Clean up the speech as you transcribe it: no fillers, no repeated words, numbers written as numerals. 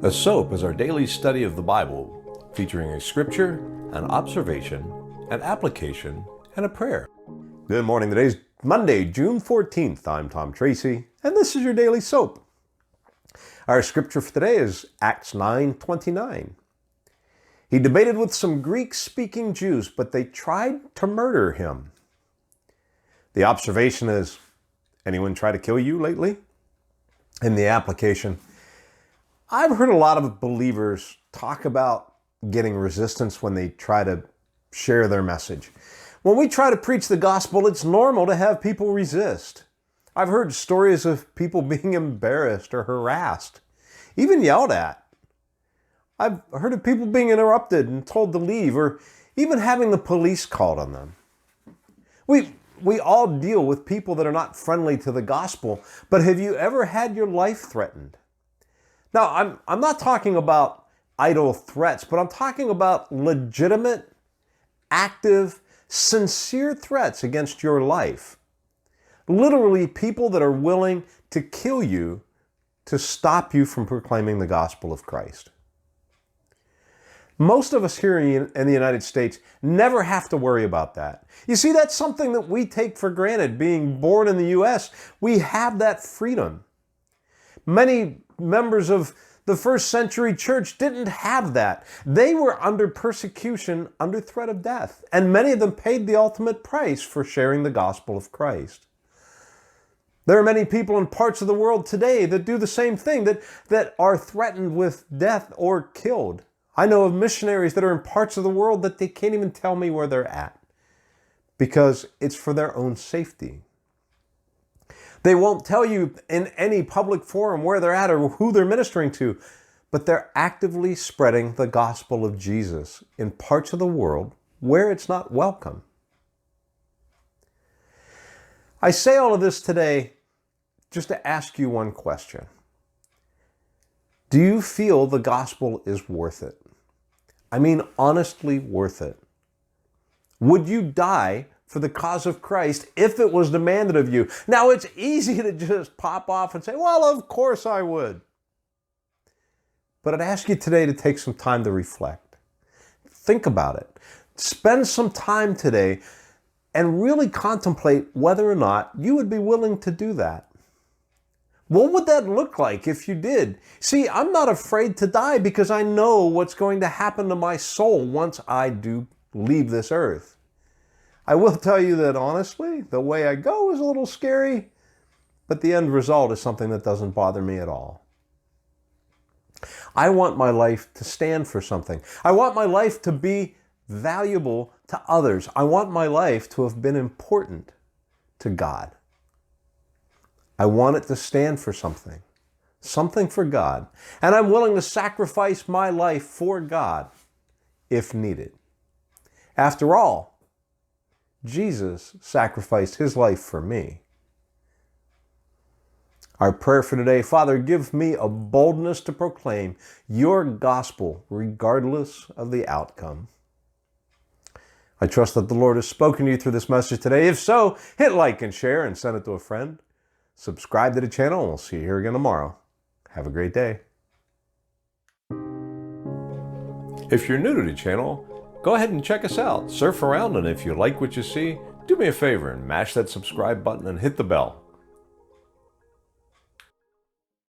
S.O.A.P is our daily study of the Bible, featuring a scripture, an observation, an application, and a prayer. Good morning. Today's Monday, June 14th. I'm Tom Tracy, and this is your daily S.O.A.P. Our scripture for today is Acts 9:29. He debated with some Greek-speaking Jews, but they tried to murder him. The observation is, anyone try to kill you lately? In the application, I've heard a lot of believers talk about getting resistance when they try to share their message. When we try to preach the gospel, it's normal to have people resist. I've heard stories of people being embarrassed or harassed, even yelled at. I've heard of people being interrupted and told to leave, or even having the police called on them. We all deal with people that are not friendly to the gospel, but have you ever had your life threatened? Now, I'm not talking about idle threats, but I'm talking about legitimate, active, sincere threats against your life. Literally, people that are willing to kill you to stop you from proclaiming the gospel of Christ. Most of us here in the United States never have to worry about that. You see, that's something that we take for granted. Being born in the U.S., we have that freedom. Many members of the first century church didn't have that. They were under persecution, under threat of death, and many of them paid the ultimate price for sharing the gospel of Christ. There are many people in parts of the world today that do the same thing, that are threatened with death or killed. I know of missionaries that are in parts of the world that they can't even tell me where they're at because it's for their own safety. They won't tell you in any public forum where they're at or who they're ministering to, but they're actively spreading the gospel of Jesus in parts of the world where it's not welcome. I say all of this today just to ask you one question. Do you feel the gospel is worth it? I mean, honestly worth it. Would you die for the cause of Christ if it was demanded of you? Now, it's easy to just pop off and say, well, of course I would. But I'd ask you today to take some time to reflect. Think about it. Spend some time today and really contemplate whether or not you would be willing to do that. What would that look like if you did? See, I'm not afraid to die because I know what's going to happen to my soul once I do leave this earth. I will tell you that honestly, the way I go is a little scary, but the end result is something that doesn't bother me at all. I want my life to stand for something. I want my life to be valuable to others. I want my life to have been important to God. I want it to stand for something for God. And I'm willing to sacrifice my life for God if needed. After all, Jesus sacrificed his life for me. Our prayer for today, Father, give me a boldness to proclaim your gospel regardless of the outcome. I trust that the Lord has spoken to you through this message today. If so, hit like and share and send it to a friend. Subscribe to the channel and we'll see you here again tomorrow. Have a great day. If you're new to the channel, go ahead and check us out. Surf around, and if you like what you see, do me a favor and mash that subscribe button and hit the bell.